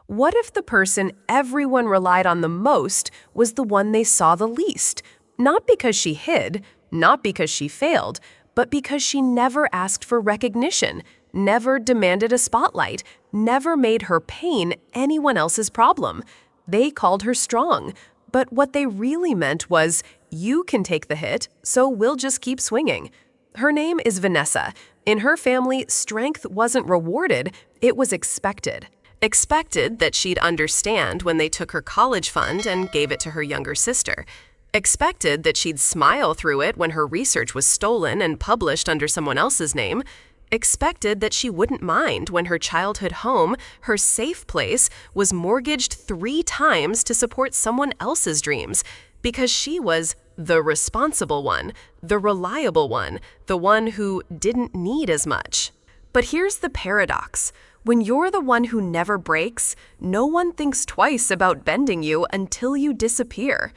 What if the person everyone relied on the most was the one they saw the least? Not because she hid, not because she failed, but because she never asked for recognition, never demanded a spotlight, never made her pain anyone else's problem. They called her strong, but what they really meant was, you can take the hit, so we'll just keep swinging. Her name is Vanessa. In her family, strength wasn't rewarded, it was expected. Expected that she'd understand when they took her college fund and gave it to her younger sister. Expected that she'd smile through it when her research was stolen and published under someone else's name. Expected that she wouldn't mind when her childhood home, her safe place, was mortgaged 3 times to support someone else's dreams, because she was the responsible one, the reliable one, the one who didn't need as much. But here's the paradox. When you're the one who never breaks, no one thinks twice about bending you until you disappear.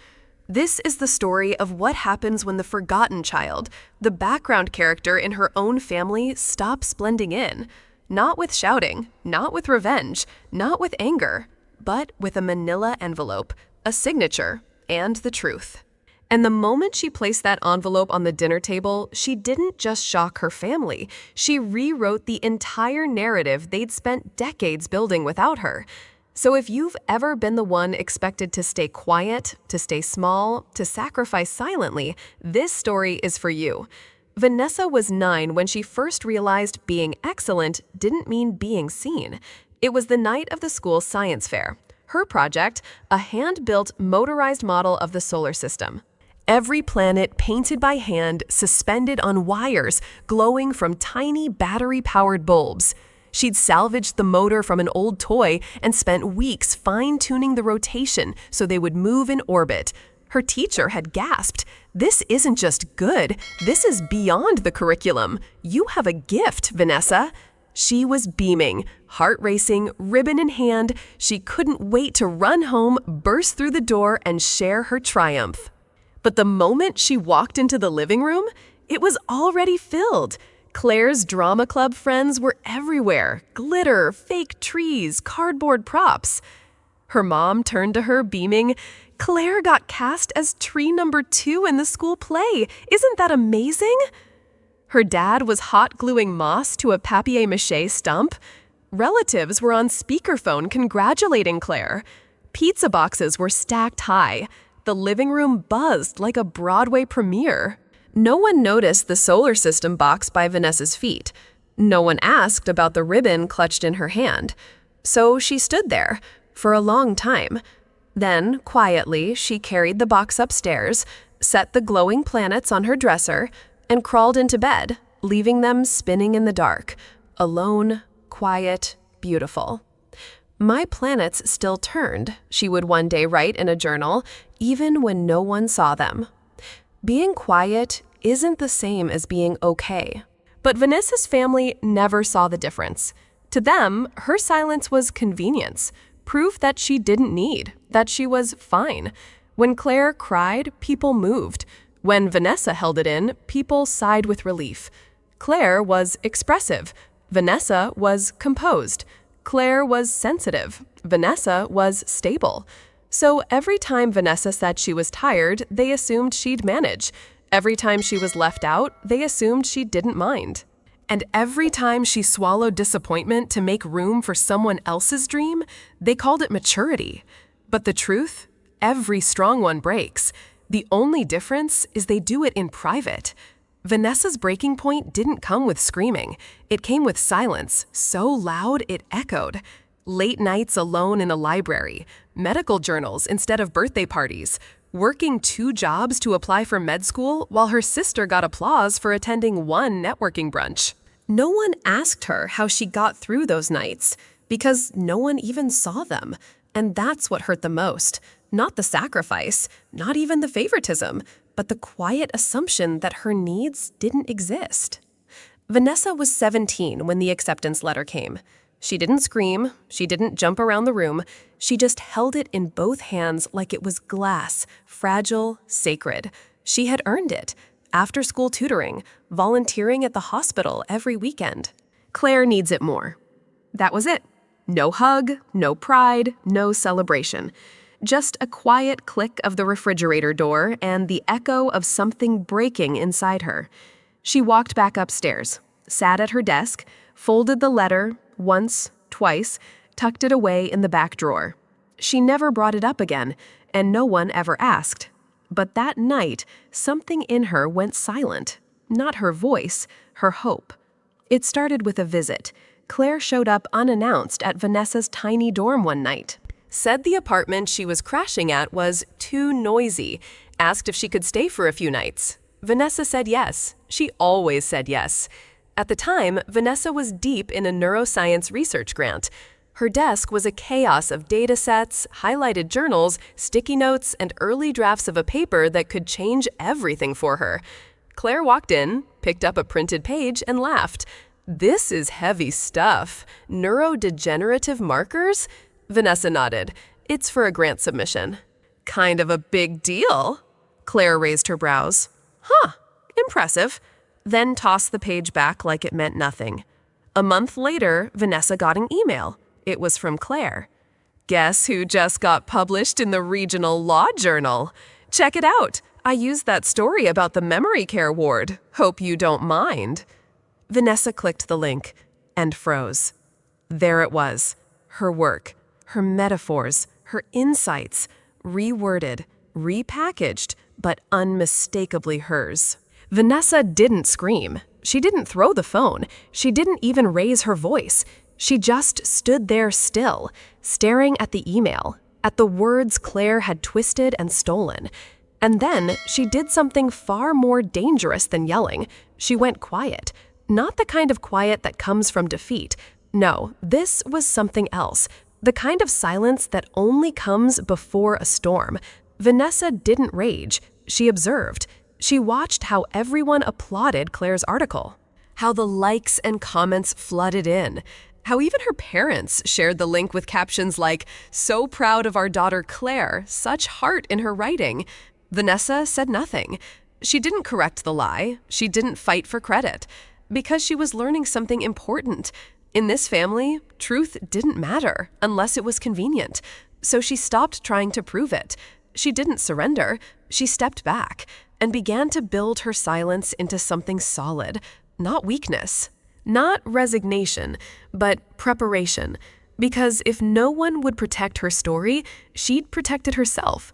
This is the story of what happens when the forgotten child, the background character in her own family, stops blending in. Not with shouting, not with revenge, not with anger, but with a manila envelope, a signature, and the truth. And the moment she placed that envelope on the dinner table, she didn't just shock her family. She rewrote the entire narrative they'd spent decades building without her. So if you've ever been the one expected to stay quiet, to stay small, to sacrifice silently, this story is for you. Vanessa was 9 when she first realized being excellent didn't mean being seen. It was the night of the school science fair. Her project, a hand-built motorized model of the solar system. Every planet painted by hand, suspended on wires, glowing from tiny battery-powered bulbs. She'd salvaged the motor from an old toy and spent weeks fine-tuning the rotation so they would move in orbit. Her teacher had gasped, "This isn't just good, this is beyond the curriculum. You have a gift, Vanessa." She was beaming, heart racing, ribbon in hand. She couldn't wait to run home, burst through the door, and share her triumph. But the moment she walked into the living room, it was already filled. Claire's drama club friends were everywhere. Glitter, fake trees, cardboard props. Her mom turned to her, beaming, "Claire got cast as tree number 2 in the school play. Isn't that amazing?" Her dad was hot gluing moss to a papier-mâché stump. Relatives were on speakerphone congratulating Claire. Pizza boxes were stacked high. The living room buzzed like a Broadway premiere. No one noticed the solar system box by Vanessa's feet. No one asked about the ribbon clutched in her hand. So she stood there for a long time. Then, quietly, she carried the box upstairs, set the glowing planets on her dresser, and crawled into bed, leaving them spinning in the dark, alone, quiet, beautiful. "My planets still turned," she would one day write in a journal, even when no one saw them. Being quiet isn't the same as being okay. But Vanessa's family never saw the difference. To them, her silence was convenience, proof that she didn't need, that she was fine. When Claire cried, people moved. When Vanessa held it in, people sighed with relief. Claire was expressive. Vanessa was composed. Claire was sensitive. Vanessa was stable. So every time Vanessa said she was tired, they assumed she'd manage. Every time she was left out, they assumed she didn't mind. And every time she swallowed disappointment to make room for someone else's dream, they called it maturity. But the truth? Every strong one breaks. The only difference is they do it in private. Vanessa's breaking point didn't come with screaming. It came with silence, so loud it echoed. Late nights alone in a library, medical journals instead of birthday parties, working 2 jobs to apply for med school while her sister got applause for attending 1 networking brunch. No one asked her how she got through those nights, because no one even saw them. And that's what hurt the most. Not the sacrifice, not even the favoritism, but the quiet assumption that her needs didn't exist. Vanessa was 17 when the acceptance letter came. She didn't scream, she didn't jump around the room, she just held it in both hands like it was glass, fragile, sacred. She had earned it. After-school tutoring, volunteering at the hospital every weekend. Claire needs it more. That was it. No hug, no pride, no celebration. Just a quiet click of the refrigerator door and the echo of something breaking inside her. She walked back upstairs, sat at her desk, folded the letter once, twice, tucked it away in the back drawer. She never brought it up again, and no one ever asked. But that night, something in her went silent. Not her voice, her hope. It started with a visit. Claire showed up unannounced at Vanessa's tiny dorm one night. Said the apartment she was crashing at was too noisy. Asked if she could stay for a few nights. Vanessa said yes. She always said yes. At the time, Vanessa was deep in a neuroscience research grant. Her desk was a chaos of data sets, highlighted journals, sticky notes, and early drafts of a paper that could change everything for her. Claire walked in, picked up a printed page, and laughed. "This is heavy stuff. Neurodegenerative markers?" Vanessa nodded. "It's for a grant submission." "Kind of a big deal." Claire raised her brows. "Huh, impressive." Then tossed the page back like it meant nothing. A month later, Vanessa got an email. It was from Claire. "Guess who just got published in the Regional Law Journal? Check it out. I used that story about the memory care ward. Hope you don't mind." Vanessa clicked the link and froze. There it was. Her work, her metaphors, her insights, reworded, repackaged, but unmistakably hers. Vanessa didn't scream. She didn't throw the phone. She didn't even raise her voice. She just stood there still, staring at the email, at the words Claire had twisted and stolen. And then she did something far more dangerous than yelling. She went quiet. Not the kind of quiet that comes from defeat. No, this was something else. The kind of silence that only comes before a storm. Vanessa didn't rage. She observed. She watched how everyone applauded Claire's article. How the likes and comments flooded in. How even her parents shared the link with captions like, "So proud of our daughter Claire, such heart in her writing." Vanessa said nothing. She didn't correct the lie. She didn't fight for credit. Because she was learning something important. In this family, truth didn't matter unless it was convenient. So she stopped trying to prove it. She didn't surrender. She stepped back and began to build her silence into something solid, not weakness. Not resignation, but preparation. Because if no one would protect her story, she'd protected herself.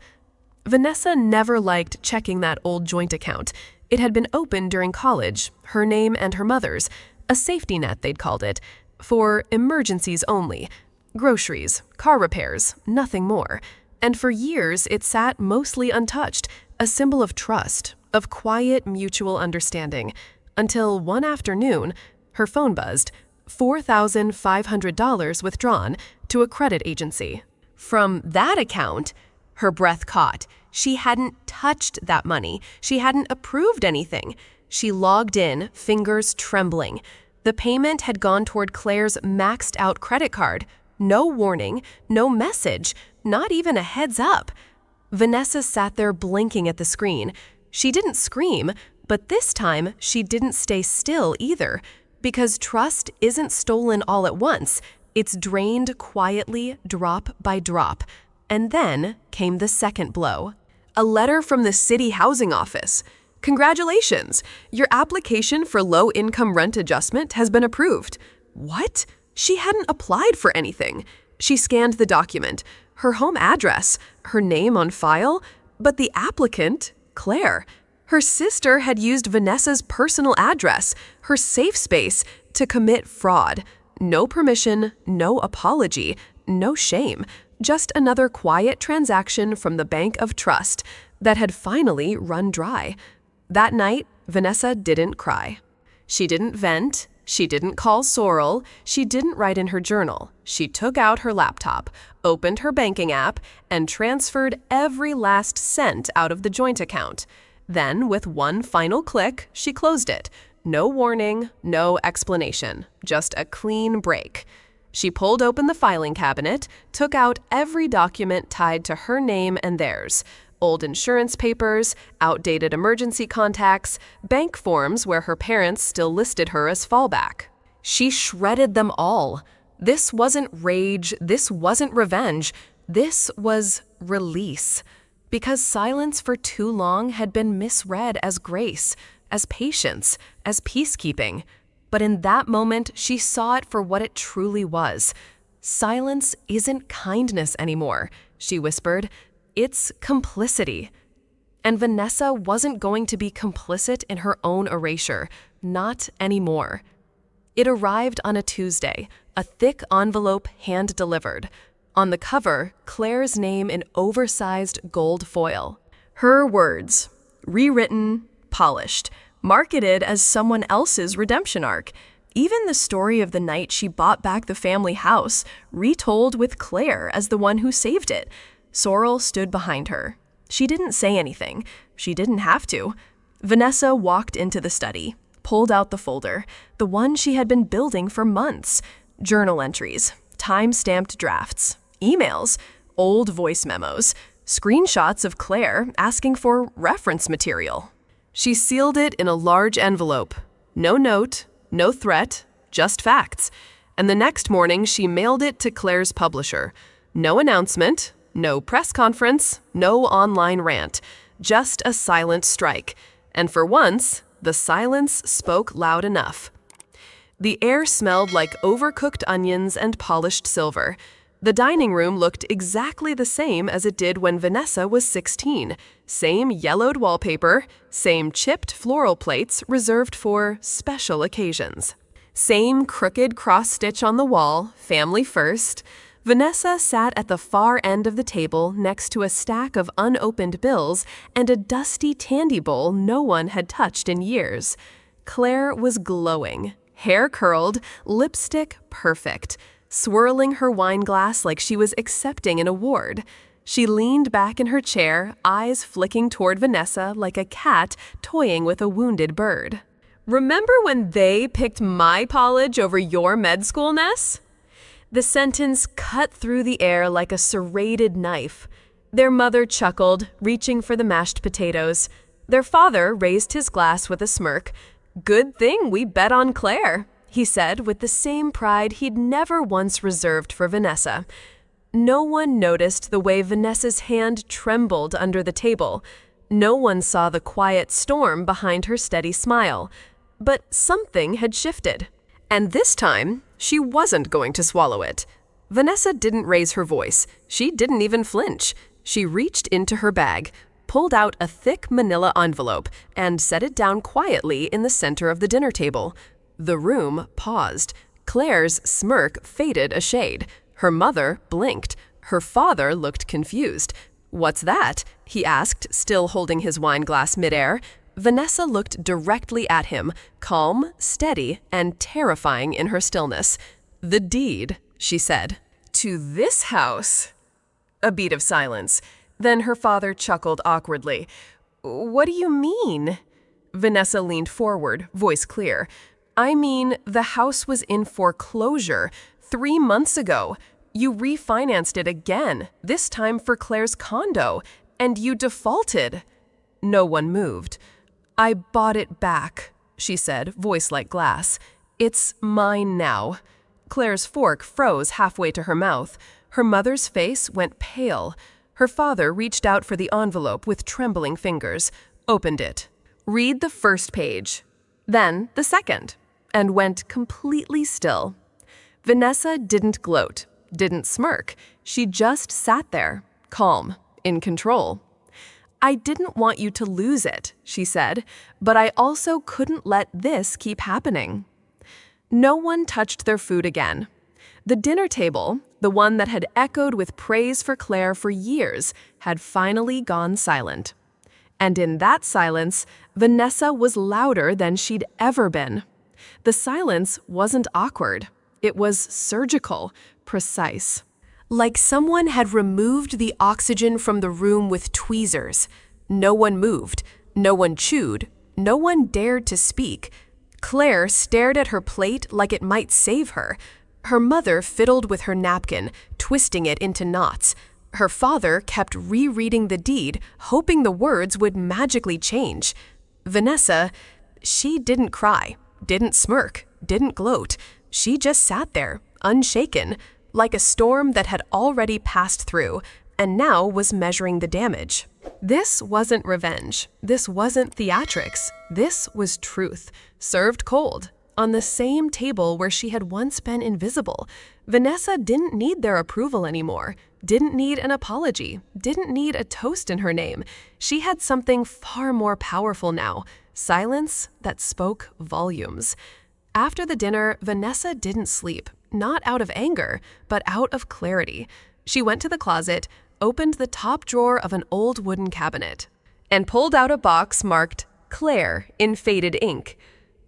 Vanessa never liked checking that old joint account. It had been opened during college, her name and her mother's. A safety net, they'd called it. For emergencies only. Groceries, car repairs, nothing more. And for years, it sat mostly untouched, a symbol of trust, of quiet mutual understanding. Until one afternoon, her phone buzzed. $4,500 withdrawn to a credit agency. From that account, her breath caught. She hadn't touched that money. She hadn't approved anything. She logged in, fingers trembling. The payment had gone toward Claire's maxed out credit card. No warning, no message, not even a heads up. Vanessa sat there blinking at the screen. She didn't scream, but this time she didn't stay still either. Because trust isn't stolen all at once. It's drained quietly, drop by drop. And then came the second blow. A letter from the city housing office. "Congratulations! Your application for low-income rent adjustment has been approved." What? She hadn't applied for anything. She scanned the document. Her home address, her name on file, but the applicant, Claire. Her sister had used Vanessa's personal address, her safe space, to commit fraud. No permission, no apology, no shame. Just another quiet transaction from the bank of trust that had finally run dry. That night, Vanessa didn't cry. She didn't vent. She didn't call Sorrel. She didn't write in her journal. She took out her laptop, opened her banking app, and transferred every last cent out of the joint account. Then, with one final click, she closed it. No warning, no explanation, just a clean break. She pulled open the filing cabinet, took out every document tied to her name and theirs. Old insurance papers, outdated emergency contacts, bank forms where her parents still listed her as fallback. She shredded them all. This wasn't rage, this wasn't revenge, this was release. Because silence for too long had been misread as grace, as patience, as peacekeeping. But in that moment, she saw it for what it truly was. Silence isn't kindness anymore, she whispered. It's complicity. And Vanessa wasn't going to be complicit in her own erasure, not anymore. It arrived on a Tuesday, a thick envelope hand-delivered. On the cover, Claire's name in oversized gold foil. Her words, rewritten, polished, marketed as someone else's redemption arc. Even the story of the night she bought back the family house, retold with Clare as the one who saved it. Sorrel stood behind her. She didn't say anything. She didn't have to. Vanessa walked into the study, pulled out the folder, the one she had been building for months. Journal entries, time-stamped drafts, emails, old voice memos, screenshots of Clare asking for reference material. She sealed it in a large envelope. No note, no threat, just facts. And the next morning, she mailed it to Claire's publisher. No announcement, no press conference, no online rant, just a silent strike. And for once, the silence spoke loud enough. The air smelled like overcooked onions and polished silver. The dining room looked exactly the same as it did when Vanessa was 16. Same yellowed wallpaper, same chipped floral plates reserved for special occasions. Same crooked cross-stitch on the wall, family first. Vanessa sat at the far end of the table next to a stack of unopened bills and a dusty tandy bowl no one had touched in years. Clare was glowing, hair curled, lipstick perfect, swirling her wine glass like she was accepting an award. She leaned back in her chair, eyes flicking toward Vanessa like a cat toying with a wounded bird. "Remember when they picked my college over your med school, Ness?" The sentence cut through the air like a serrated knife. Their mother chuckled, reaching for the mashed potatoes. Their father raised his glass with a smirk. "Good thing we bet on Clare," he said with the same pride he'd never once reserved for Vanessa. No one noticed the way Vanessa's hand trembled under the table. No one saw the quiet storm behind her steady smile. But something had shifted. And this time, she wasn't going to swallow it. Vanessa didn't raise her voice. She didn't even flinch. She reached into her bag, pulled out a thick manila envelope, and set it down quietly in the center of the dinner table. The room paused. Claire's smirk faded a shade. Her mother blinked. Her father looked confused. "What's that?" he asked, still holding his wine glass midair. Vanessa looked directly at him, calm, steady, and terrifying in her stillness. "The deed," she said. "To this house." A beat of silence. Then her father chuckled awkwardly. "What do you mean?" Vanessa leaned forward, voice clear. "I mean, the house was in foreclosure 3 months ago. You refinanced it again, this time for Claire's condo, and you defaulted." No one moved. "I bought it back," she said, voice like glass. "It's mine now." Claire's fork froze halfway to her mouth. Her mother's face went pale. Her father reached out for the envelope with trembling fingers, opened it. "Read the first page." Then the second, and went completely still. Vanessa didn't gloat, didn't smirk. She just sat there, calm, in control. "I didn't want you to lose it," she said, "but I also couldn't let this keep happening." No one touched their food again. The dinner table, the one that had echoed with praise for Clare for years, had finally gone silent. And in that silence, Vanessa was louder than she'd ever been. The silence wasn't awkward. It was surgical, precise. Like someone had removed the oxygen from the room with tweezers. No one moved, no one chewed, no one dared to speak. Clare stared at her plate like it might save her. Her mother fiddled with her napkin, twisting it into knots. Her father kept rereading the deed, hoping the words would magically change. Vanessa, she didn't cry, didn't smirk, didn't gloat. She just sat there, unshaken, like a storm that had already passed through and now was measuring the damage. This wasn't revenge. This wasn't theatrics. This was truth, served cold, on the same table where she had once been invisible. Vanessa didn't need their approval anymore, didn't need an apology, didn't need a toast in her name. She had something far more powerful now, silence that spoke volumes. After the dinner, Vanessa didn't sleep, not out of anger, but out of clarity. She went to the closet, opened the top drawer of an old wooden cabinet, and pulled out a box marked Clare in faded ink.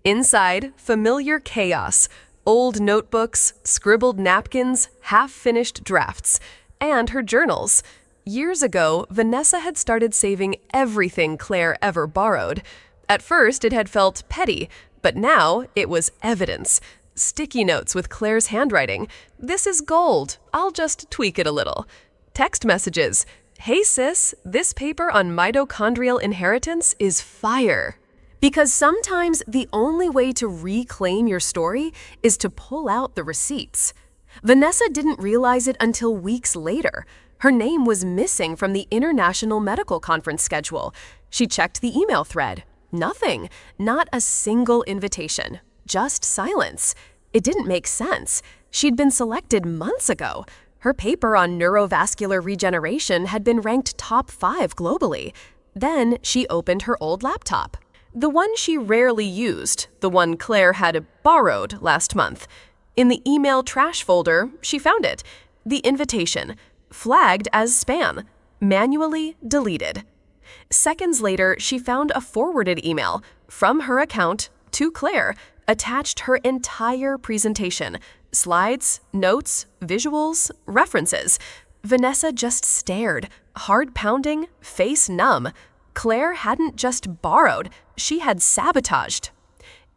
Inside, familiar chaos, old notebooks, scribbled napkins, half-finished drafts, and her journals. Years ago, Vanessa had started saving everything Clare ever borrowed. At first, it had felt petty, but now it was evidence. Sticky notes with Clare's handwriting. "This is gold. I'll just tweak it a little." Text messages. "Hey sis, this paper on mitochondrial inheritance is fire." Because sometimes the only way to reclaim your story is to pull out the receipts. Vanessa didn't realize it until weeks later. Her name was missing from the International Medical Conference schedule. She checked the email thread. Nothing. Not a single invitation. Just silence. It didn't make sense. She'd been selected months ago. Her paper on neurovascular regeneration had been ranked top 5 globally. Then she opened her old laptop. The one she rarely used, the one Clare had borrowed last month. In the email trash folder, she found it. The invitation, flagged as spam, manually deleted. Seconds later, she found a forwarded email from her account to Clare, attached her entire presentation, slides, notes, visuals, references. Vanessa just stared, heart pounding, face numb. Clare hadn't just borrowed, she had sabotaged.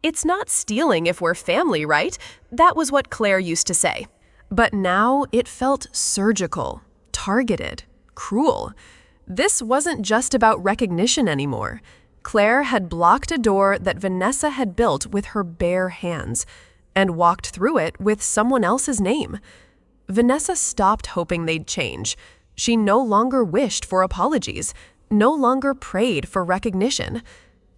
"It's not stealing if we're family, right?" That was what Clare used to say. But now it felt surgical, targeted, cruel. This wasn't just about recognition anymore. Clare had blocked a door that Vanessa had built with her bare hands and walked through it with someone else's name. Vanessa stopped hoping they'd change. She no longer wished for apologies, no longer prayed for recognition.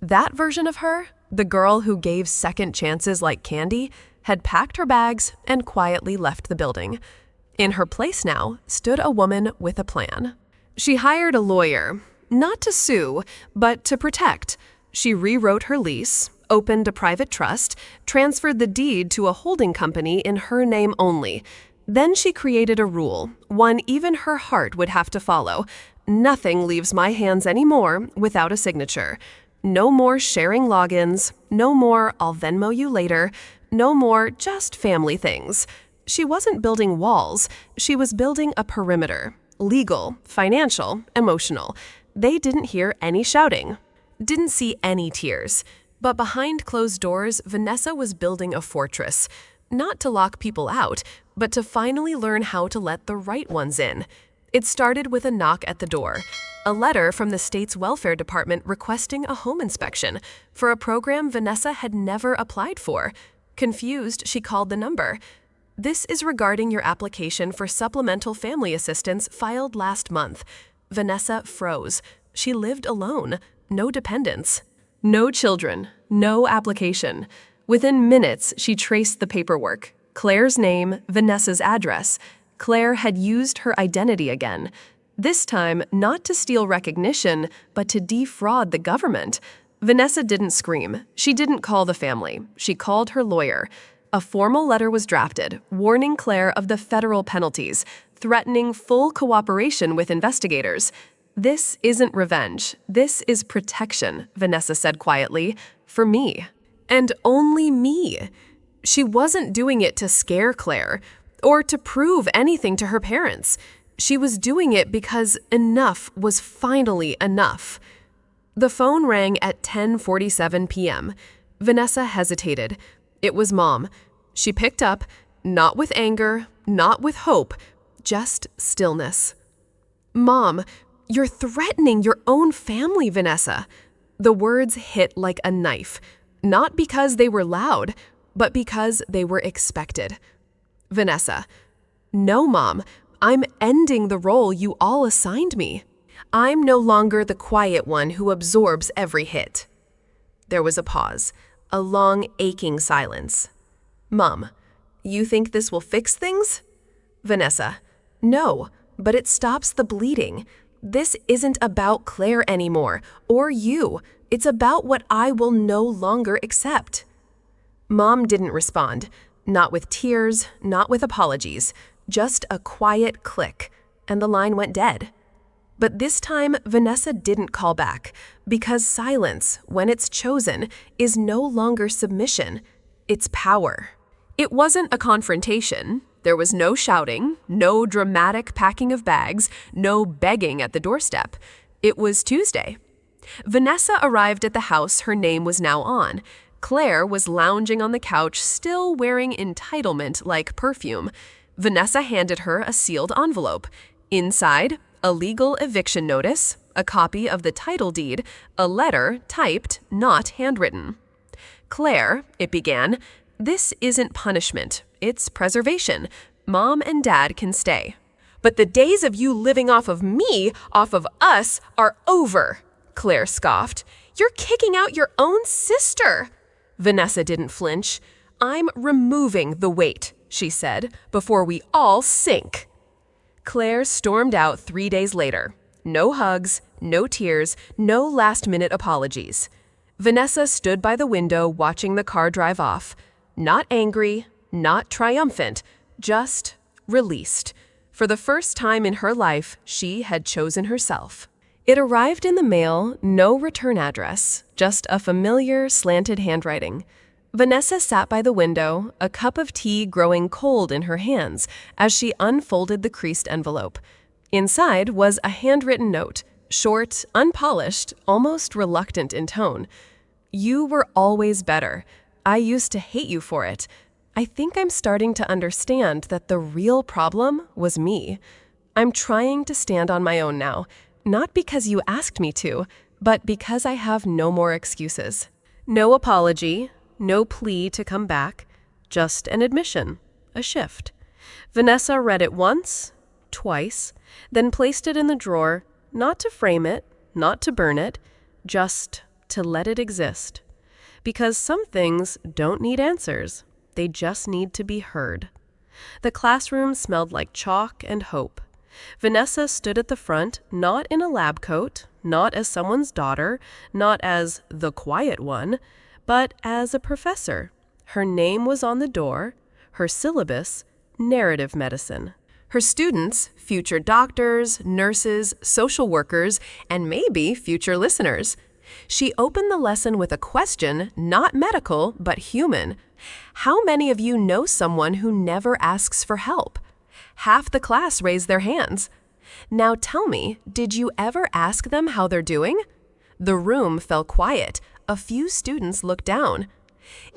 That version of her, the girl who gave second chances like candy, had packed her bags and quietly left the building. In her place now stood a woman with a plan. She hired a lawyer, not to sue, but to protect. She rewrote her lease, opened a private trust, transferred the deed to a holding company in her name only. Then she created a rule, one even her heart would have to follow. Nothing leaves my hands anymore without a signature. No more sharing logins, no more "I'll Venmo you later," no more just family things. She wasn't building walls, she was building a perimeter. Legal, financial, emotional. They didn't hear any shouting, didn't see any tears. But behind closed doors, Vanessa was building a fortress. Not to lock people out, but to finally learn how to let the right ones in. It started with a knock at the door. A letter from the state's welfare department requesting a home inspection for a program Vanessa had never applied for. Confused, she called the number. "This is regarding your application for supplemental family assistance filed last month." Vanessa froze. She lived alone, no dependents, no children, no application. Within minutes, she traced the paperwork. Clare's name, Vanessa's address. Clare had used her identity again. This time, not to steal recognition, but to defraud the government. Vanessa didn't scream. She didn't call the family. She called her lawyer. A formal letter was drafted, warning Clare of the federal penalties, threatening full cooperation with investigators. "This isn't revenge. This is protection," Vanessa said quietly. "For me. And only me." She wasn't doing it to scare Clare or to prove anything to her parents. She was doing it because enough was finally enough. The phone rang at 10:47 p.m. Vanessa hesitated. It was Mom. She picked up, not with anger, not with hope, just stillness. "Mom, you're threatening your own family, Vanessa." The words hit like a knife, not because they were loud, but because they were expected. Vanessa: No, Mom. I'm ending the role you all assigned me. I'm no longer the quiet one who absorbs every hit. There was a pause, a long, aching silence. Mom: You think this will fix things? Vanessa: No, but it stops the bleeding. This isn't about Claire anymore, or you. It's about what I will no longer accept. Mom didn't respond, not with tears, not with apologies, just a quiet click, and the line went dead. But this time, Vanessa didn't call back, because silence, when it's chosen, is no longer submission, it's power. It wasn't a confrontation. There was no shouting, no dramatic packing of bags, no begging at the doorstep. It was Tuesday. Vanessa arrived at the house her name was now on. Claire was lounging on the couch, still wearing entitlement like perfume. Vanessa handed her a sealed envelope. Inside, a legal eviction notice, a copy of the title deed, a letter typed, not handwritten. Claire, it began, this isn't punishment, it's preservation. Mom and Dad can stay. But the days of you living off of me, off of us, are over, Claire scoffed. You're kicking out your own sister. Vanessa didn't flinch. I'm removing the weight, she said, before we all sink. Claire stormed out 3 days later. No hugs, no tears, no last-minute apologies. Vanessa stood by the window watching the car drive off. Not angry, not triumphant, just released. For the first time in her life, she had chosen herself. It arrived in the mail, no return address, just a familiar, slanted handwriting. Vanessa sat by the window, a cup of tea growing cold in her hands as she unfolded the creased envelope. Inside was a handwritten note, short, unpolished, almost reluctant in tone. You were always better. I used to hate you for it. I think I'm starting to understand that the real problem was me. I'm trying to stand on my own now, not because you asked me to, but because I have no more excuses. No apology, no plea to come back, just an admission, a shift. Vanessa read it once, twice, then placed it in the drawer, not to frame it, not to burn it, just to let it exist. Because some things don't need answers, they just need to be heard. The classroom smelled like chalk and hope. Vanessa stood at the front, not in a lab coat, not as someone's daughter, not as the quiet one, but as a professor. Her name was on the door, her syllabus, narrative medicine. Her students, future doctors, nurses, social workers, and maybe future listeners. She opened the lesson with a question, not medical, but human. How many of you know someone who never asks for help? Half the class raised their hands. Now tell me, did you ever ask them how they're doing? The room fell quiet. A few students looked down.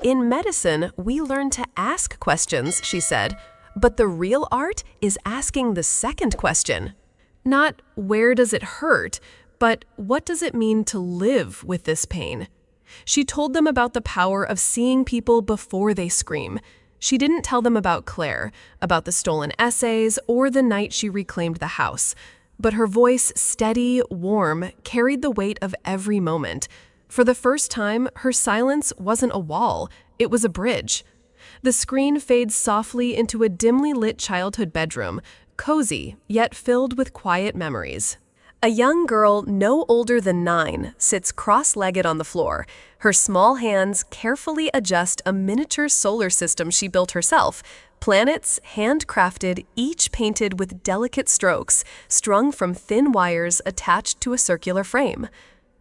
In medicine, we learn to ask questions, she said, but the real art is asking the second question. Not where does it hurt, but what does it mean to live with this pain? She told them about the power of seeing people before they scream. She didn't tell them about Claire, about the stolen essays, or the night she reclaimed the house. But her voice, steady, warm, carried the weight of every moment. For the first time, her silence wasn't a wall, it was a bridge. The screen fades softly into a dimly lit childhood bedroom, cozy, yet filled with quiet memories. A young girl no older than 9 sits cross-legged on the floor. Her small hands carefully adjust a miniature solar system she built herself. Planets, handcrafted, each painted with delicate strokes, strung from thin wires attached to a circular frame.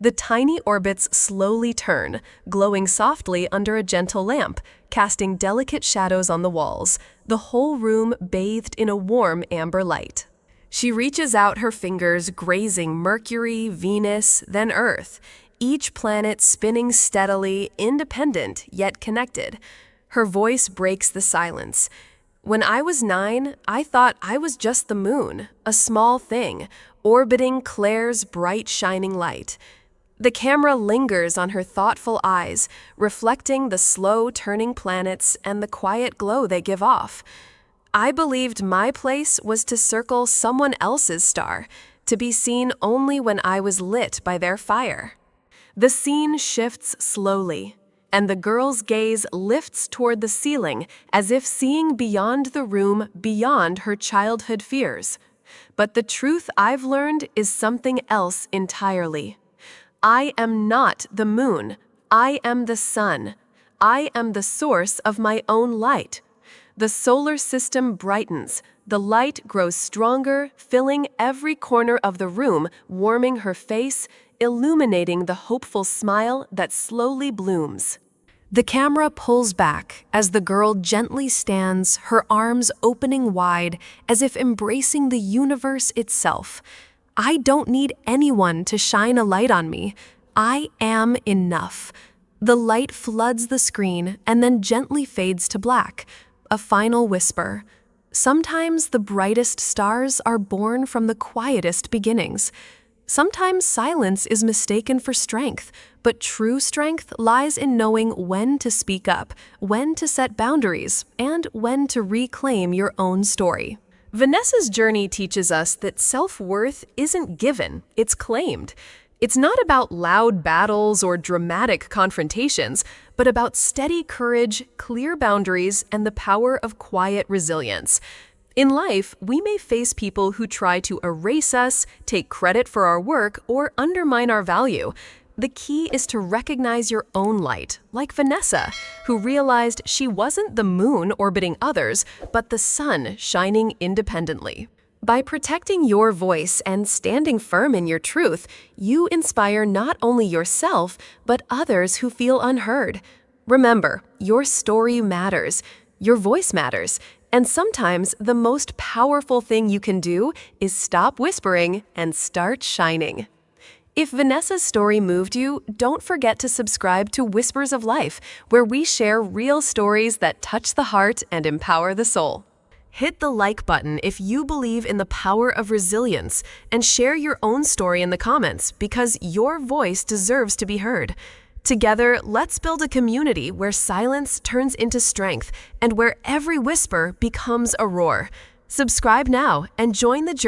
The tiny orbits slowly turn, glowing softly under a gentle lamp, casting delicate shadows on the walls, the whole room bathed in a warm amber light. She reaches out her fingers, grazing Mercury, Venus, then Earth, each planet spinning steadily, independent yet connected. Her voice breaks the silence. When I was 9, I thought I was just the moon, a small thing, orbiting Clare's bright shining light. The camera lingers on her thoughtful eyes, reflecting the slow turning planets and the quiet glow they give off. I believed my place was to circle someone else's star, to be seen only when I was lit by their fire. The scene shifts slowly, and the girl's gaze lifts toward the ceiling as if seeing beyond the room, beyond her childhood fears. But the truth I've learned is something else entirely. I am not the moon. I am the sun. I am the source of my own light. The solar system brightens. The light grows stronger, filling every corner of the room, warming her face, illuminating the hopeful smile that slowly blooms. The camera pulls back as the girl gently stands, her arms opening wide, as if embracing the universe itself. I don't need anyone to shine a light on me. I am enough. The light floods the screen and then gently fades to black. A final whisper. Sometimes the brightest stars are born from the quietest beginnings. Sometimes silence is mistaken for strength, but true strength lies in knowing when to speak up, when to set boundaries, and when to reclaim your own story. Vanessa's journey teaches us that self-worth isn't given, it's claimed. It's not about loud battles or dramatic confrontations, but about steady courage, clear boundaries, and the power of quiet resilience. In life, we may face people who try to erase us, take credit for our work, or undermine our value. The key is to recognize your own light, like Vanessa, who realized she wasn't the moon orbiting others, but the sun shining independently. By protecting your voice and standing firm in your truth, you inspire not only yourself, but others who feel unheard. Remember, your story matters, your voice matters, and sometimes the most powerful thing you can do is stop whispering and start shining. If Vanessa's story moved you, don't forget to subscribe to Whispers of Life, where we share real stories that touch the heart and empower the soul. Hit the like button if you believe in the power of resilience, and share your own story in the comments because your voice deserves to be heard. Together, let's build a community where silence turns into strength and where every whisper becomes a roar. Subscribe now and join the journey.